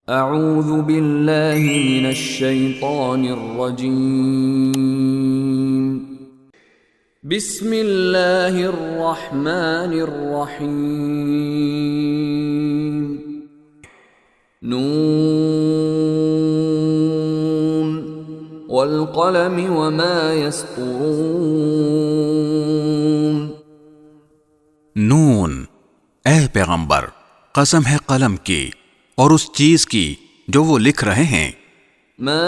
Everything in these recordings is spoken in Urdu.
اعوذ باللہ من الشیطان الرجیم بسم اللہ الرحمن الرحیم نون والقلم وما يسطرون۔ نون، اے پیغمبر، قسم ہے قلم کی اور اس چیز کی جو وہ لکھ رہے ہیں۔ ما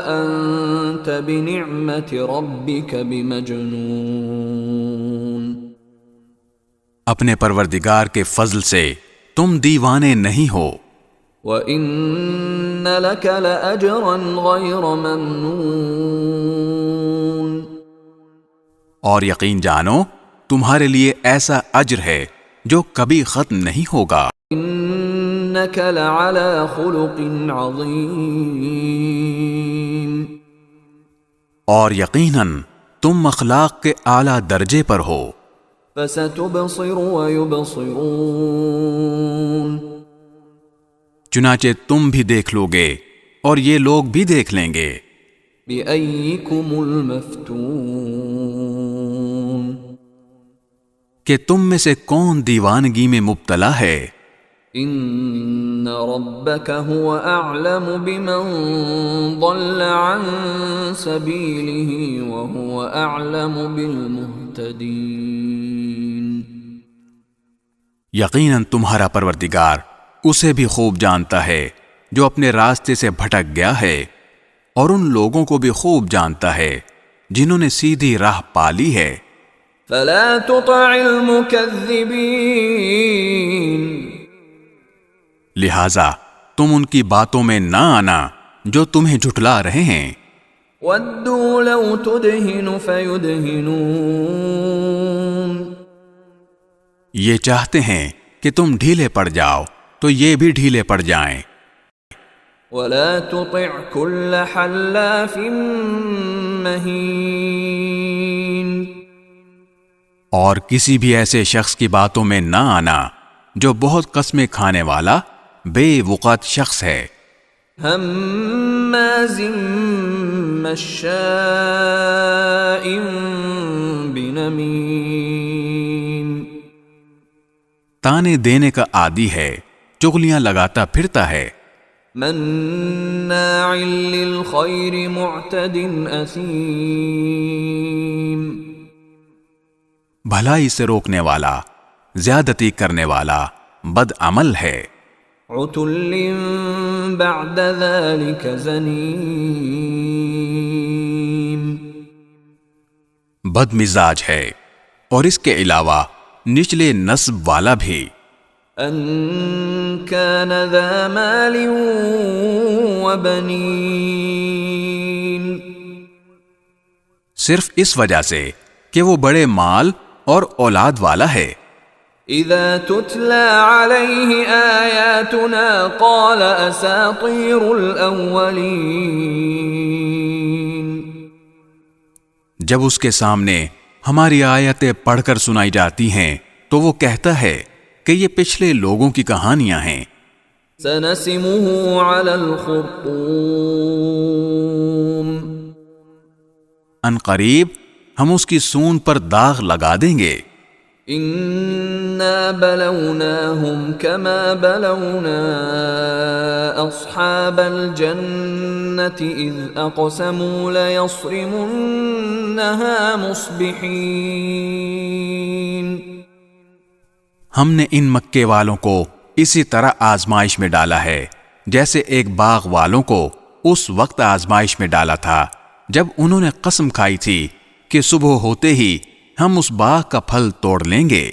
انت بنعمت ربک بمجنون۔ اپنے پروردگار کے فضل سے تم دیوانے نہیں ہو۔ وَإِنَّ لَكَ لَأَجْرًا غَيْرَ مَمْنُونٍ۔ اور یقین جانو تمہارے لیے ایسا اجر ہے جو کبھی ختم نہیں ہوگا۔ إِنَّكَ لَعَلَى خُلُقٍ عَظِيمٍ۔ اور یقیناً تم اخلاق کے اعلیٰ درجے پر ہو۔ فَسَتُبْصِرُ وَيُبْصِرُونَ۔ چنانچہ تم بھی دیکھ لو گے اور یہ لوگ بھی دیکھ لیں گے۔ بِأَيِّكُمُ الْمَفْتُونُ۔ کہ تم میں سے کون دیوانگی میں مبتلا ہے۔ ان ربک هو اعلم بمن ضل عن سبیلہ وهو اعلم بالمہتدین۔ یقیناً تمہارا پروردگار اسے بھی خوب جانتا ہے جو اپنے راستے سے بھٹک گیا ہے، اور ان لوگوں کو بھی خوب جانتا ہے جنہوں نے سیدھی راہ پالی ہے۔ فلا تطع المکذبین۔ لہذا تم ان کی باتوں میں نہ آنا جو تمہیں جھٹلا رہے ہیں۔ ودوا لو تدہن فیدہنون۔ یہ چاہتے ہیں کہ تم ڈھیلے پڑ جاؤ تو یہ بھی ڈھیلے پڑ جائیں۔ ولا تطع كل حلاف مہین۔ اور کسی بھی ایسے شخص کی باتوں میں نہ آنا جو بہت قسمیں کھانے والا بے وقت شخص ہے۔ ہماز مشاء بنمیم۔ تانے دینے کا عادی ہے، چغلیاں لگاتا پھرتا ہے۔ مناع للخیر معتد اثیم۔ بھلائی سے روکنے والا، زیادتی کرنے والا، بد عمل ہے۔ عتل بعد ذلك زنیم۔ بد مزاج ہے اور اس کے علاوہ نچلے نسب والا بھی۔ ان كان ذا مال وبنین۔ صرف اس وجہ سے کہ وہ بڑے مال اور اولاد والا ہے۔ اذا تتلى عليه آیاتنا قال اساطیر الاولین۔ جب اس کے سامنے ہماری آیتیں پڑھ کر سنائی جاتی ہیں تو وہ کہتا ہے کہ یہ پچھلے لوگوں کی کہانیاں ہیں۔ سنسمه على الخرطوم۔ ان قریب ہم اس کی سون پر داغ لگا دیں گے۔ انا بلوناهم كما بلونا اصحاب الجنة اذ اقسموا ليصرمنها مصبحين۔ ہم نے ان مکے والوں کو اسی طرح آزمائش میں ڈالا ہے جیسے ایک باغ والوں کو اس وقت آزمائش میں ڈالا تھا جب انہوں نے قسم کھائی تھی کہ صبح ہوتے ہی ہم اس باغ کا پھل توڑ لیں گے۔